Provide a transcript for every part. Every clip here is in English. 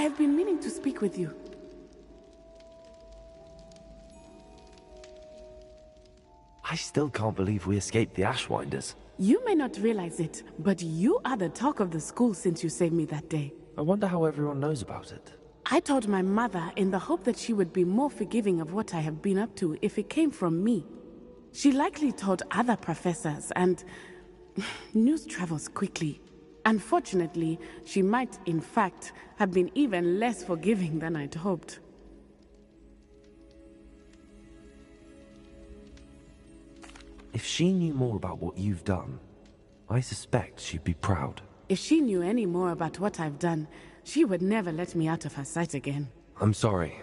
have been meaning to speak with you. I still can't believe we escaped the Ashwinders. You may not realize it, but you are the talk of the school since you saved me that day. I wonder how everyone knows about it. I told my mother in the hope that she would be more forgiving of what I have been up to if it came from me. She likely told other professors, and news travels quickly. Unfortunately, she might, in fact, have been even less forgiving than I'd hoped. If she knew more about what you've done, I suspect she'd be proud. If she knew any more about what I've done, she would never let me out of her sight again. I'm sorry.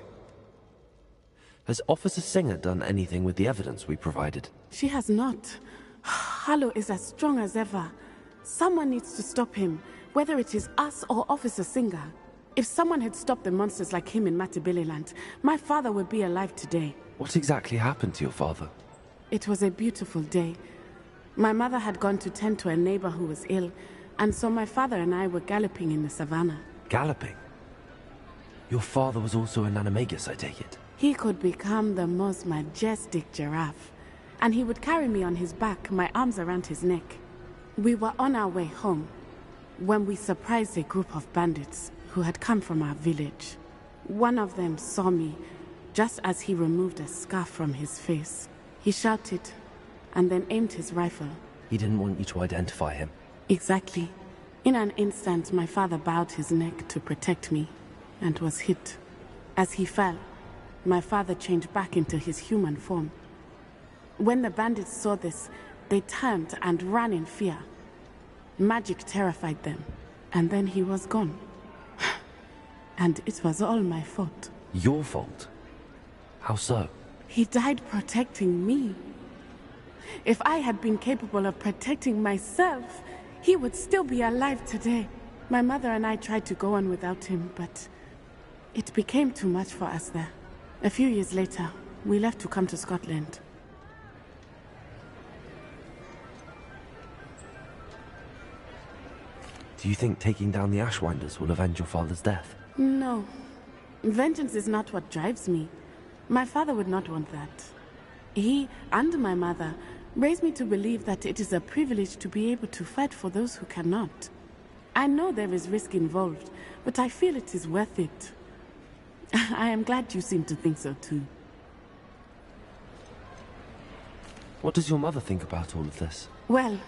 Has Officer Singer done anything with the evidence we provided? She has not. Harlow is as strong as ever. Someone needs to stop him, whether it is us or Officer Singer. If someone had stopped the monsters like him in Matabeleland, my father would be alive today. What exactly happened to your father? It was a beautiful day. My mother had gone to tend to a neighbor who was ill, and so my father and I were galloping in the savannah. Galloping? Your father was also an animagus, I take it? He could become the most majestic giraffe, and he would carry me on his back, my arms around his neck. We were on our way home when we surprised a group of bandits who had come from our village. One of them saw me just as he removed a scarf from his face. He shouted and then aimed his rifle. He didn't want you to identify him. Exactly. In an instant, my father bowed his neck to protect me and was hit. As he fell, my father changed back into his human form. When the bandits saw this, they turned and ran in fear. Magic terrified them, and then he was gone. And it was all my fault. Your fault? How so? He died protecting me. If I had been capable of protecting myself, he would still be alive today. My mother and I tried to go on without him, but it became too much for us there. A few years later, we left to come to Scotland. Do you think taking down the Ashwinders will avenge your father's death? No. Vengeance is not what drives me. My father would not want that. He and my mother raised me to believe that it is a privilege to be able to fight for those who cannot. I know there is risk involved, but I feel it is worth it. I am glad you seem to think so too. What does your mother think about all of this? Well,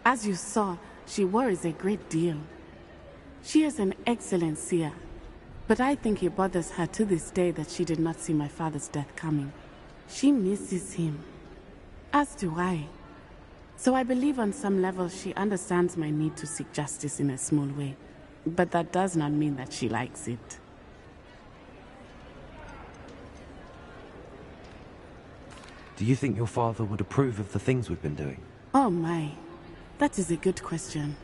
as you saw, she worries a great deal. She is an excellent seer, but I think it bothers her to this day that she did not see my father's death coming. She misses him, as do I. So I believe on some level she understands my need to seek justice in a small way, but that does not mean that she likes it. Do you think your father would approve of the things we've been doing? Oh my, that is a good question.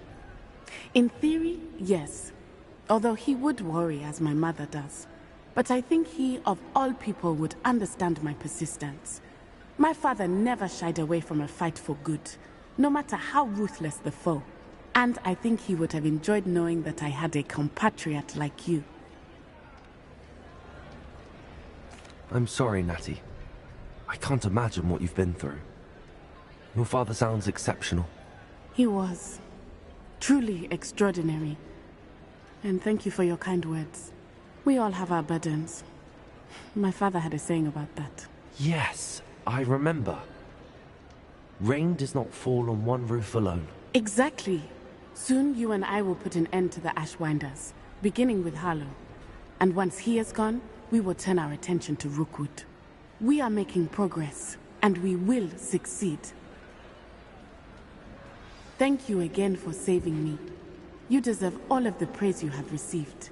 In theory, yes. Although he would worry as my mother does. But I think he, of all people, would understand my persistence. My father never shied away from a fight for good, no matter how ruthless the foe. And I think he would have enjoyed knowing that I had a compatriot like you. I'm sorry, Natty. I can't imagine what you've been through. Your father sounds exceptional. He was. Truly extraordinary. And thank you for your kind words. We all have our burdens. My father had a saying about that. Yes, I remember. Rain does not fall on one roof alone. Exactly. Soon you and I will put an end to the Ashwinders, beginning with Harlow. And once he is gone, we will turn our attention to Rookwood. We are making progress, and we will succeed. Thank you again for saving me. You deserve all of the praise you have received.